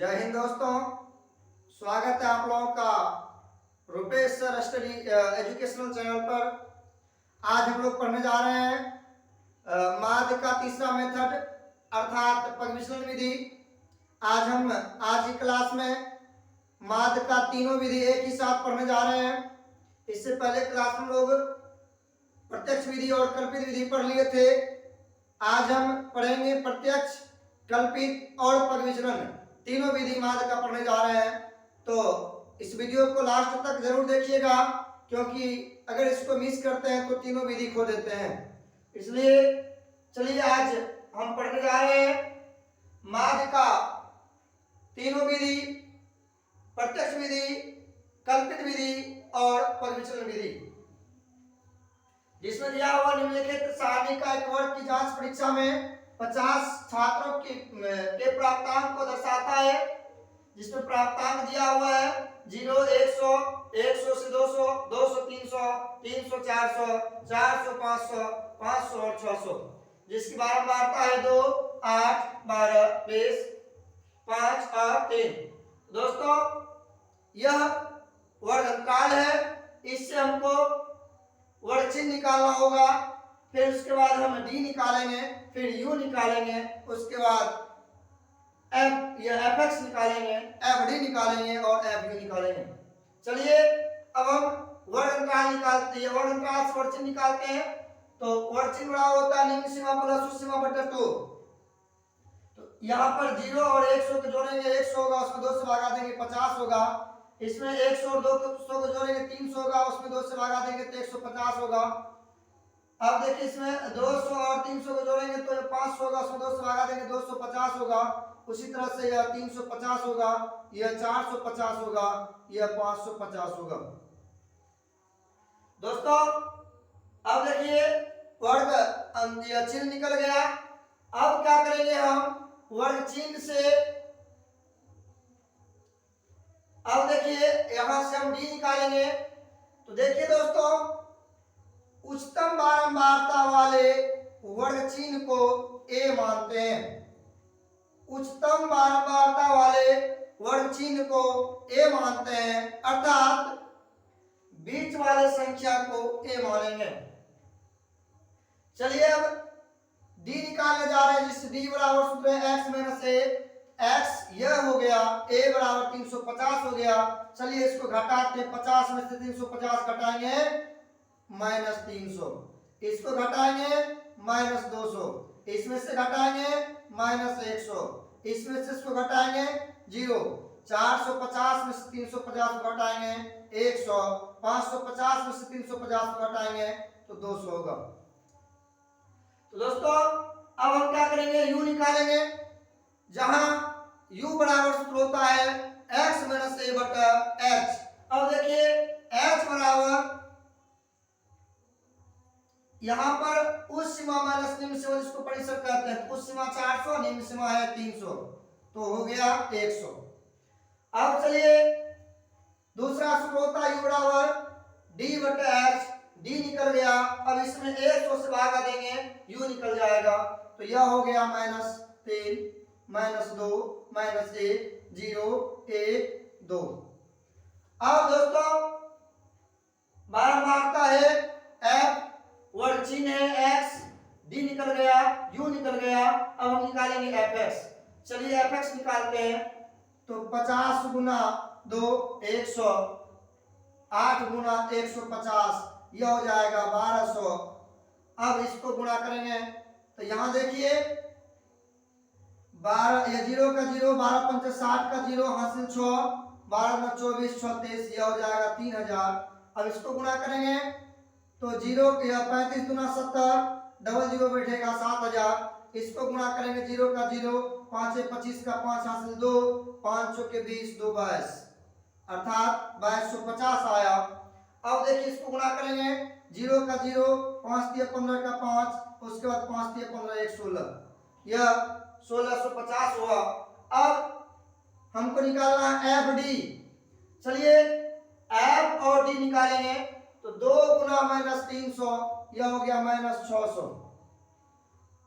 जय हिंद दोस्तों, स्वागत है आप लोगों का Rupesh sir study educational channel पर। आज हम लोग पढ़ने जा रहे हैं माध्य का तीसरा मेथड अर्थात पगविचलन विधि। आज की क्लास में माध्य का तीनों विधि एक ही साथ पढ़ने जा रहे हैं। इससे पहले क्लास में हम लोग प्रत्यक्ष विधि और कल्पित विधि पढ़ लिए थे। आज हम पढ़ेंगे प्रत्यक्ष, कल्पित और पगविचलन, तीनों विधि माध्य का पढ़ने जा रहे हैं। तो इस वीडियो को लास्ट तक जरूर देखिएगा, क्योंकि अगर इसको मिस करते हैं तो तीनों विधि खो देते हैं। इसलिए चलिए आज हम पढ़ने जा रहे हैं माध्य का तीनों विधि, प्रत्यक्ष विधि, कल्पित विधि और पगविचलन विधि, जिसमें दिया हुआ निम्नलिखित सारणी का एक वर्ग की जांच परीक्षा में 50 छात्रों के प्राप्तांक को दर्शाता है। जिसमें प्राप्तांक दिया हुआ है 0, 100, 100 से 200, 200, 300, 300, 400, 400, 500, 500 और 600, जिसकी बारंबारता है 2, 8, 12, 20, 5 और 3। दोस्तों, यह वर्ग अंतराल है। इससे हमको वर्ग चिन्ह निकालना होगा। फिर उसके बाद हम डी निकालेंगे, फिर यू निकालेंगे, उसके बाद एफ या एफ एक्स निकालेंगे, एफ डी निकालेंगे और एफ यू निकालेंगे। चलिए अब हम वर्ग अंतराल निकालते हैं। वर्ग अंतराल से वर्ग चिन्ह निकालते हैं। तो वर्ग चिन्ह बड़ा होता है निम्न सीमा प्लस उच्च सीमा बटा 2। तो यहाँ पर 0 और 100 को जोड़ेंगे, 100 होगा, उसमें 2 से भागा देंगे 50 होगा। इसमें 100 और 200 को जोड़ेंगे 300 होगा, उसमें 2 से भागा देंगे तो 150 होगा। अब देखिए इसमें 200 और 300 को जोड़ेंगे तो 500 होगा, उसमें 2 से भागा देंगे 250 होगा। उसी तरह से यह 350 होगा, यह 450 होगा, यह 550 होगा। दोस्तों अब देखिए वर्ग चिन्ह निकल गया। अब क्या करेंगे हम वर्ग चिन्ह से, अब देखिए यहां से हम डी निकालेंगे। तो देखिए दोस्तों, उच्चतम बारंबारता वाले वर्ग चिन्ह को ए मानते हैं। उच्चतम बारंबारता वाले वर्ग चिन्ह को ए मानते हैं, अर्थात बीच वाले संख्या को ए मानेंगे। चलिए अब डी निकालने जा रहे हैं, जिससे डी बराबर सूत्र है x माइनस ए। x यह हो गया, a बराबर 350 हो गया। चलिए इसको घटाते हैं, 50 में से 350 घटाएंगे -300, इसको घटाएंगे -200, इसमें से घटाएंगे -100, इसमें से इसको घटाएंगे 0, 450 में से 350 को घटाएंगे 100, 550 में से 350 को घटाएंगे तो 200 होगा। तो दोस्तों अब हम क्या करेंगे, u निकालेंगे, जहां u बराबर सूत्र होता है x माइनस ए बटा h। अब देखिए h बराबर यहां पर उच्च सीमा माइनस निम्न सीमा, जिसको परिसर कहते हैं। उच्च सीमा 400, निम्न सीमा है 300, तो हो गया 100। अब चलिए दूसरा सूत्र होता है u बराबर d बटा h। d निकल गया, अब इसमें 100 से भागा देंगे, u निकल जाएगा। तो यह हो गया -3, -2, -1, 0, 1, 2। अब दोस्तों बारंबारता है f, वर्ग चिन्ह है x, d निकल गया, u निकल गया। अब हम निकालेंगे fx। चलिए fx निकालते हैं। तो 50 गुना 2 100, 8 गुना 150, यह हो जाएगा 1200। अब इसको गुणा करेंगे तो यहां देखिए 12 या 0 का 0, 12 पंचे 60 का 0 हासिल 6, 12 में 24, 36, यह हो जाएगा 3000। अब इसको गुणा करेंगे तो 0 या 35 गुना 70, डबल 0 बैठेगा 7000। इसको गुणा करेंगे 0 का 0, 5 25 का 5 हासिल 2, 500 के 20, 2 22, अर्थात 2250 आया। अब देखिए इसको गुणा करेंगे 0 का 0, 5 दिया 15 का 5, उसके बाद 5 दिया 15, 1 16, यह 1650 हुआ। अब हमको निकालना है एफ डी। चलिए एफ और डी निकालेंगे तो 2 गुना -300, यह हो गया -600,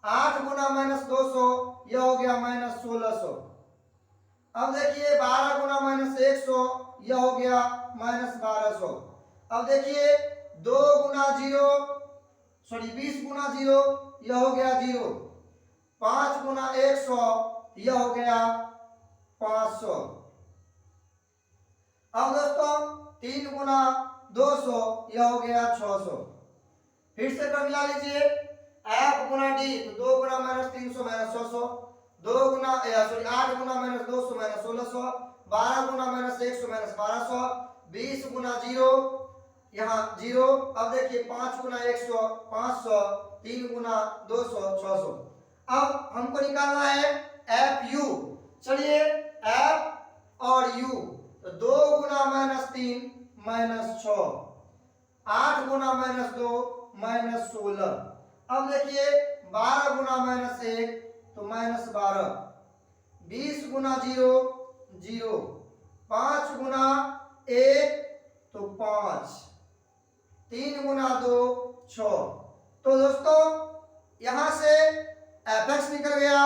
8 गुना -200, यह हो गया -1600। अब देखिए अब देखिए 2 गुना 0 सॉरी 20 गुना 0 यह हो गया 0, 5 गुना 100 यह हो गया 500। अब दोस्तों 3 गुना 200 यह हो गया 600। फिर से कर मिला लीजिए, f गुना d तो 2 गुना माइनस 300 माइनस 600, 2 गुना 8 गुना माइनस 200 माइनस 1600, 12 गुना माइनस 100 माइनस 1200, 20 गुना 0 यहाँ 0। अब देखिए 5 गुना 100 500, 3 गुना 200 600। अब हमको निकालना है एफ यू। चलिए एफ और यू, तो 2 गुना माइनस 3 माइनस 6, 8 गुना माइनस 2 माइनस 16। अब देखिए 12 गुना माइनस 1 तो माइनस 12, 20 गुना 0 0, 5 गुना 1 तो 5, 3 गुना 2 6। तो दोस्तों यहां से एफ एक्स निकल गया,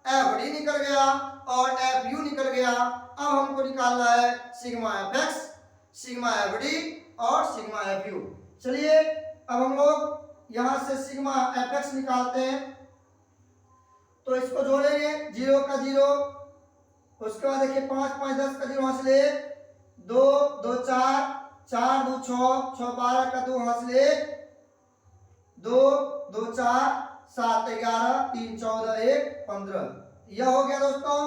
एफ डी निकल गया और एफ यू निकल गया। अब हमको निकालना है sigma F x, sigma F D और सिग्मा एफ यू। चलिए अब हम लोग यहां से सिग्मा एफ एक्स निकालते हैं। तो इसको जोड़ेंगे 0 का 0, उसके बाद देखिए 5 5 10 का 0 हासिल 1, 2 2 4, 4 2 6, 6 12 का 2 हासिल 1, 2 2 4 7 11 3 14 1 15। यह हो गया दोस्तों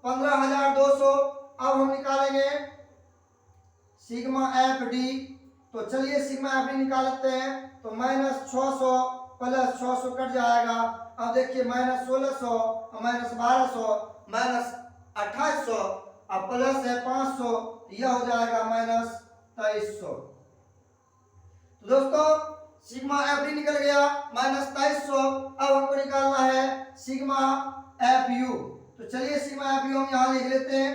15,200। अब हम निकालेंगे सिग्मा एफ डी। तो चलिए सिग्मा एफ डी निकाल लेते हैं। तो माइनस 600 प्लस 600 कट जाएगा। अब देखिए माइनस 1600 माइनस 1200 माइनस 2800 अब प्लस है 500, यह हो जाएगा माइनस 2300। तो दोस्तों सिग्मा एफ डी निकल गया माइनस 2300। अब हमको निकालना है सिग्मा एफ यू। तो चलिए सिग्मा एफ यू हम यहां लिख लेते हैं।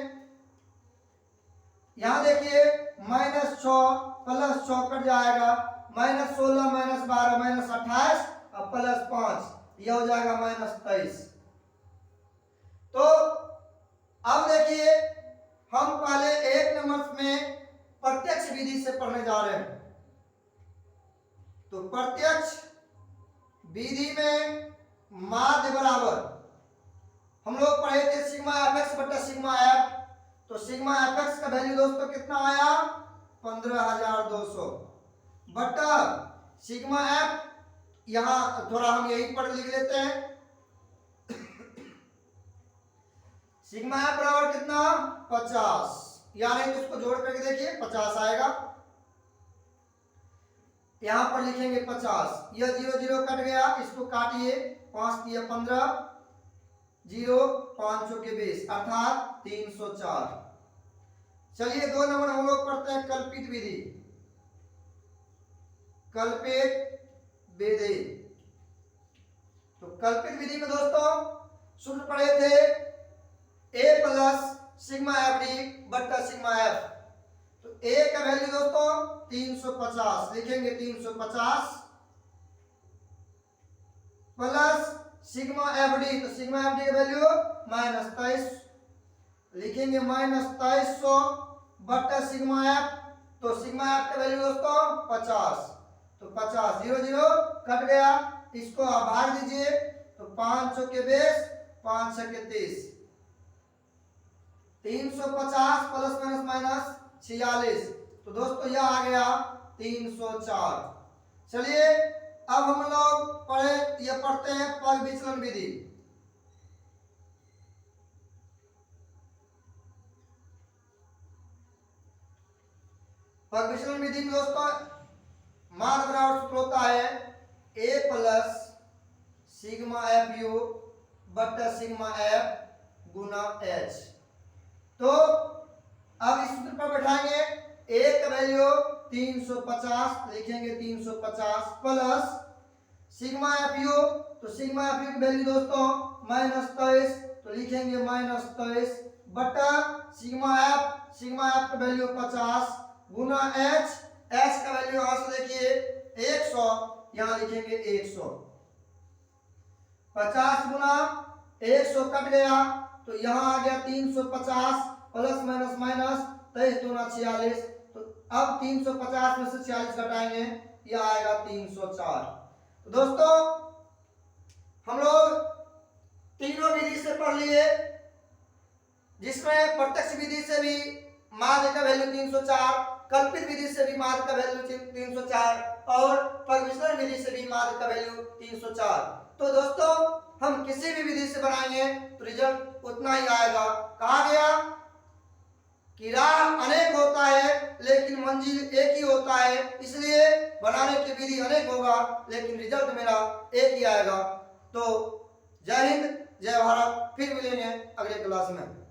यहां देखिए माइनस 6 प्लस 6 कट जाएगा, माइनस 16 माइनस 12 माइनस 28 अब प्लस 5, यह हो जाएगा माइनस 23। तो अब देखिए हम पहले 1 नंबर में प्रत्यक्ष विधि से पढ़ने जा रहे हैं। तो प्रत्यक्ष विधि में माध्य बराबर हम लोग पढ़े थे सिग्मा एफ एक्स बटा सिग्मा एफ। तो सिग्मा एफ एक्स का वैल्यू दोस्तों कितना आया 15,200 बटा सिग्मा एफ, यहां थोड़ा हम यही पर लिख लेते हैं। सिग्मा एफ बराबर कितना 50, यानी तो इसको जोड़ करके देखिए 50 आएगा। यहां पर लिखेंगे 50, यह 0 0 कट गया, इसको काटिए 5 दिया 15, 0 5 के 20 अर्थात 304। चलिए 2 नंबर हम लोग पढ़ते हैं कल्पित विधि। कल्पित विधि, तो कल्पित विधि में दोस्तों सूत्र पढ़े थे a plus sigma F D बटा सिग्मा एफ। तो a का वैल्यू दोस्तों 350 लिखेंगे, 350 प्लस सिग्मा एफ डी, तो सिग्मा एफ डी का वैल्यू माइनस 23 लिखेंगे, माइनस 2300 बटा सिग्मा एफ। तो सिग्मा एफ का वैल्यू दोस्तों 50, तो 50 0 0 कट गया, इसको आप भाग दीजिए तो 500 के 20 5 के 30, 350 प्लस माइनस माइनस 46। तो दोस्तों यह आ गया 304। चलिए अब हम लोग पढ़ते हैं पग विचलन विधि। पग विचलन विधि में दोस्तों मान बराबर सूत्र होता है a plus sigma F you बटा सिग्मा एफ गुना h। तो अब इस सूत्र पर बैठाएंगे, a का वैल्यू 350 लिखेंगे, 350 प्लस सिग्मा एफ यू, तो सिग्मा एफ यू की वैल्यू दोस्तों माइनस 23, तो लिखेंगे माइनस 23 बटा सिग्मा एफ का वैल्यू 50 गुना h का वैल्यू यहां से देखिए 100, यहां लिखेंगे 100। 50 गुना 100 कट गया, तो यहां आ गया 350 प्लस माइनस माइनस 23 दूना 46, तो अब 350 में से 46 घटाएंगे, यह आएगा 304। तो दोस्तों हम लोग तीनों विधि से पढ़ लिए, जिसमें प्रत्यक्ष विधि से भी माध्य का वैल्यू 304, कल्पित विधि से भी माध्य का वैल्यू 304 और परिमिश्रण विधि से भी माध्य का वैल्यू 304। तो दोस्तों हम किसी भी विधि से बनाएंगे तो रिजल्ट उतना ही आएगा। कहा गया कि राह अनेक होता है लेकिन मंजिल एक ही होता है, इसलिए बनाने की विधि अनेक होगा लेकिन रिजल्ट मेरा एक ही आएगा। तो जय हिंद, जय भारत, फिर मिलेंगे अगले क्लास में।